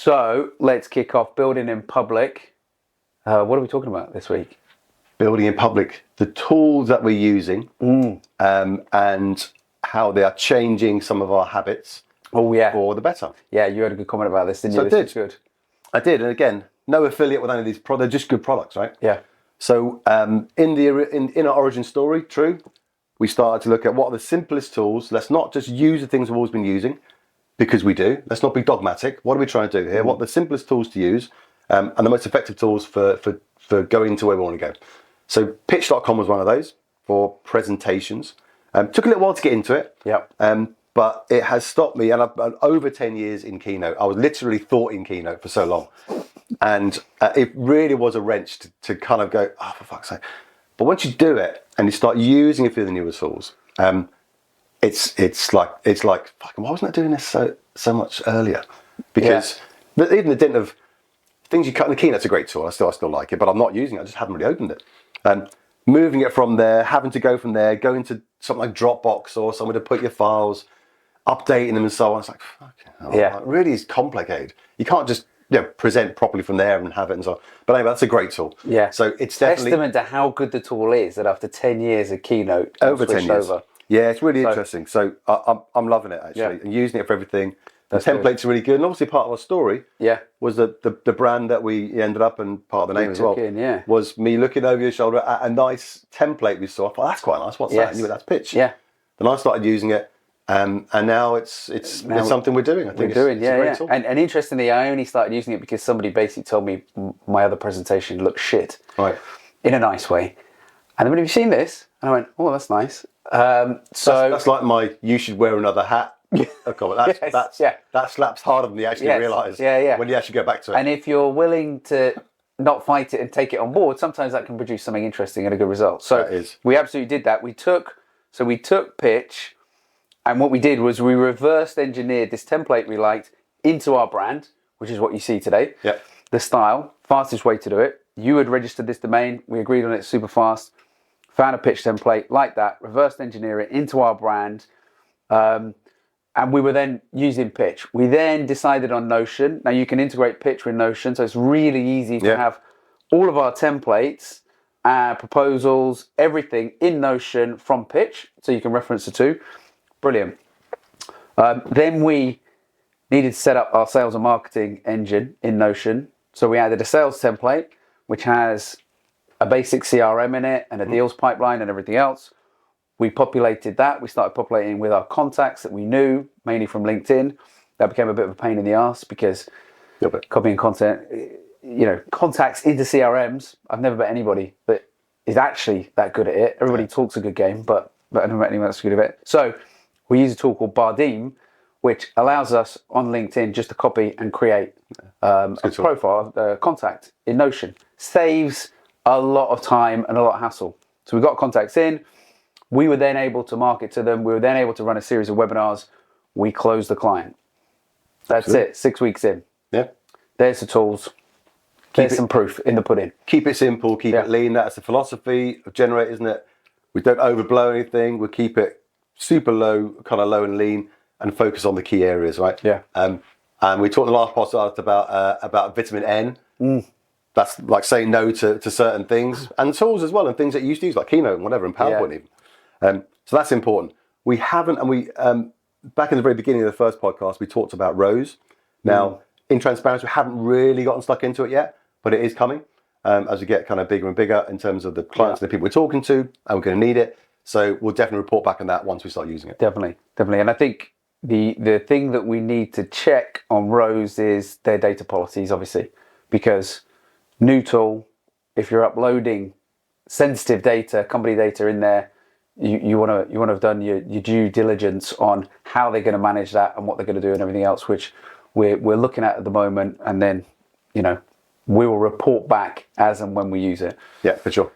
So let's kick off building in public. What are we talking about this week? Building in public, the tools that we're using, and how they are changing some of our habits. Oh yeah, for the better. Yeah, you had a good comment about this, didn't you? I did. Good. I did, and again, no affiliate with any of these products. They're just good products, right? Yeah. So in our origin story, true, we started to look at what are the simplest tools. Let's not just use the things we've always been using, because we do. Let's not be dogmatic. What are we trying to do here? What are the simplest tools to use, and the most effective tools for going to where we want to go? So pitch.com was one of those for presentations. Took a little while to get into it. Yep. But it has stopped me, and I've over 10 years in Keynote. I was literally thought in Keynote for so long. And it really was a wrench to kind of go, oh, for fuck's sake. But once you do it and you start using a few of the newer tools, it's like, fucking, why wasn't I doing this so much earlier? Because even the dint of things you cut in the Keynote's a great tool. I still like it, but I'm not using it. I just haven't really opened it. Moving it from there, having to go from there, going to something like Dropbox or somewhere to put your files, updating them and so on. It's like, fucking hell, it really is complicated. You can't just present properly from there and have it and so on. But anyway, that's a great tool. Yeah. So it's definitely testament to how good the tool is that after 10 years of Keynote, over 10 years. Yeah, it's really interesting. So I'm loving it actually, and using it for everything. The template's really good, and obviously part of our story was the brand that we ended up, and part of the name as well was me looking over your shoulder at a nice template we saw. I thought, that's quite nice. What's that? And you went, that's pitch. Yeah. Then I started using it, and now it's something we're doing. I think it's a great tool. And interestingly, I only started using it because somebody basically told me my other presentation looked shit, right, in a nice way. And then, have you seen this? And I went, oh, that's nice. So that's like my "you should wear another hat." That slaps harder than you actually realise. When you actually go back to it. And if you're willing to not fight it and take it on board, sometimes that can produce something interesting and a good result. So we absolutely did that. We took pitch, and what we did was we reversed engineered this template we liked into our brand, which is what you see today. Yeah. The style, fastest way to do it. You had registered this domain. We agreed on it super fast. Found a pitch template like that, reversed engineer it into our brand. And we were then using pitch. We then decided on Notion. Now you can integrate pitch with Notion, so it's really easy to have all of our templates, proposals, everything in Notion from pitch, so you can reference the two. Brilliant. Then we needed to set up our sales and marketing engine in Notion. So we added a sales template, which has a basic CRM in it and a deals pipeline and everything else. We populated that. We started populating with our contacts that we knew, mainly from LinkedIn. That became a bit of a pain in the ass because copying content, contacts into CRMs. I've never met anybody that is actually that good at it. Everybody talks a good game, but I never met anyone that's good at it. So we use a tool called Bardeem, which allows us on LinkedIn just to copy and create a profile, a contact in Notion. Saves a lot of time and a lot of hassle. So we got contacts in. We were then able to market to them. We were then able to run a series of webinars. We closed the client. That's it. 6 weeks in. Yeah. There's the tools. There's some proof in the pudding. Keep it simple. Keep it lean. That's the philosophy of Generate, isn't it? We don't overblow anything. We keep it super low, kind of low and lean, and focus on the key areas, right? Yeah. And we talked in the last podcast about vitamin N. That's like saying no to certain things, and tools as well, and things that you used to use like Keynote and whatever, and PowerPoint even. So that's important. We haven't, and we back in the very beginning of the first podcast, we talked about Rose. Now, in transparency, we haven't really gotten stuck into it yet, but it is coming as we get kind of bigger and bigger in terms of the clients and the people we're talking to, and we're going to need it. So we'll definitely report back on that once we start using it. Definitely. And I think the thing that we need to check on Rose is their data policies, obviously, because new tool, if you're uploading sensitive data, company data in there, you want to have done your due diligence on how they're going to manage that and what they're going to do and everything else, which we're looking at the moment, and then we will report back as and when we use it. Yeah, for sure.